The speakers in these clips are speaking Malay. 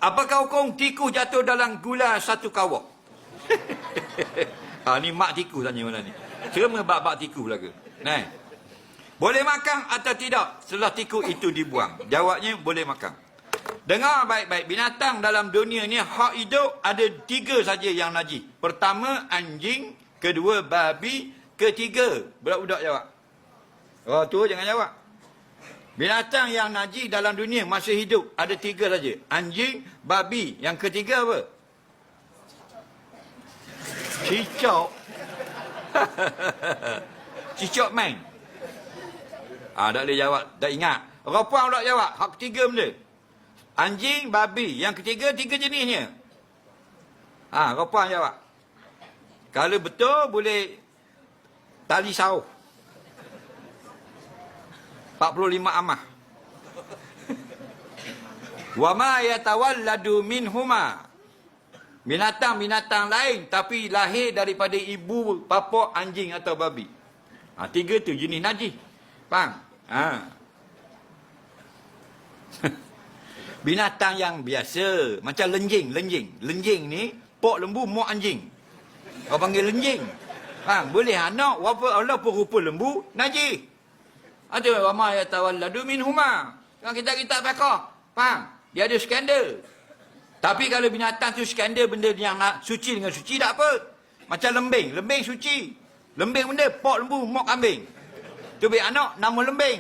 Apakah hukum tikus jatuh dalam gula satu kawak? Ni mak tikus tanya mana ni. Cuma bab-bab tikus lah ke? Nah. Boleh makan atau tidak setelah tikus itu dibuang? Jawabnya boleh makan. Dengar baik-baik, binatang dalam dunia ni hak hidup ada 3 saja yang najis. Pertama anjing, kedua babi, ketiga budak-budak jawab. Oh tu jangan jawab. Binatang yang najis dalam dunia masih hidup ada 3 saja. Anjing, babi, yang ketiga apa? Cicak. Cicak main. Tak boleh jawab, tak ingat. Orang puan tak jawab, hak ketiga benda. Anjing, babi, yang ketiga 3 jenisnya. Orang puan jawab. Kalau betul boleh tali sauh. 45 amah. Wa ma yatawalladu minhuma. Binatang-binatang lain tapi lahir daripada ibu bapa anjing atau babi. 3 tu jenis najis. Faham? Binatang yang biasa macam lenjing. Lenjing ni pok lembu mak anjing. Orang panggil lenjing. Faham? Boleh anak walaupun rupa lembu najis. Ada ramai yang tawalladu minhuma. Kalau kita fiqh, faham? Dia ada skandal. Tapi kalau binatang tu skandal benda yang nak suci dengan suci tak apa. Macam lembing, lembing suci. Lembing benda pok lembu mak kambing. Tu bagi anak nama lembing.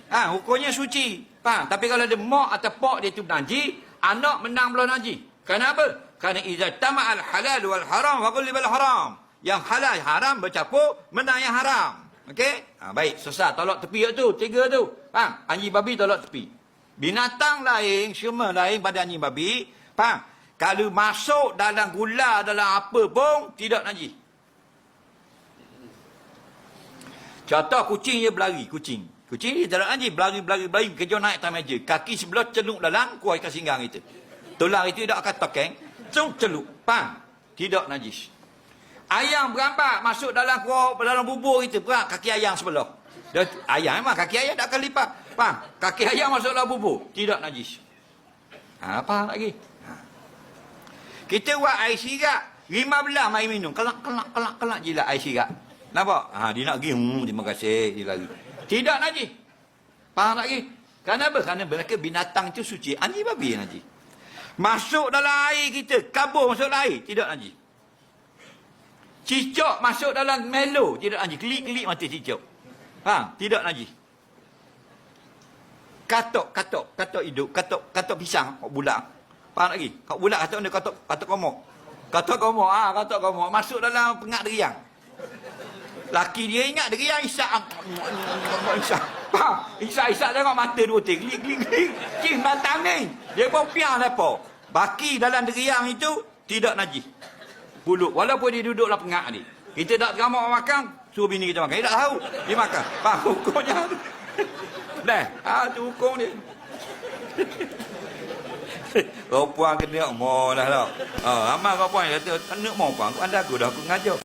Hukumnya suci. Faham? Tapi kalau ada mak atau pok dia tu najis, anak menang belah najis. Kenapa? Kerana idza tama'al halal wal haram wa ghullibal haram. Yang halal haram bercampur menang yang haram. Okey? Baik, sesat tolak tepi tu, 3 tu. Faham? Anjing babi tolak tepi. Binatang lain, semua lain pada anjing babi, faham? Kalau masuk dalam gula, dalam apa pun tidak najis. Contoh kucing dia berlari, kucing dia tak anjing, berlari, kejauh naik atas meja. Kaki sebelah celuk dalam kuah ikan singgang itu. Tulang itu tidak akan tokeng, celuk, faham? Tidak najis. Ayam berampak masuk dalam kuah, dalam bubur itu, faham? Kaki ayam sebelah. Ayam memang kaki ayam tak akan lipat. Faham? Kaki ayam masuk dalam bubur, tidak najis. Apa lagi? Kita buat air sirap, 15 mari minum. Kelak jilat air sirap. Nampak? Dia nak pergi, terima kasih, dia lari. Tidak najis. Faham lagi? Kenapa? Kerana mereka binatang itu suci. Anjing babi yang najis. Masuk dalam air kita, kabur masuk dalam air, tidak najis. Cicak masuk dalam melo, tidak najis. Kelik-kelik mati cicak. Tidak najis. Katok hidup, katok pisang, kau bulat. Faham lagi? Kau bulat katok ni, katok komok. Katok komok, masuk dalam pengak deriang. Laki dia ingat deriang isak. Faham? Isak tengok mata 2 ting. Klik. Cing batang ni. Dia pun piang lepo. Baki dalam deriang itu tidak najis. Pulut. Walaupun dia duduk dalam pengak ni. Kita tak teramak makan, suruh bini kita makan. Dia tak tahu. Dia makan. Faham hukumnya? Tu hukum dia. Kau puan kena mau lah. Amal kau puan kata kena mau puan. Anda aku dah aku ngajar.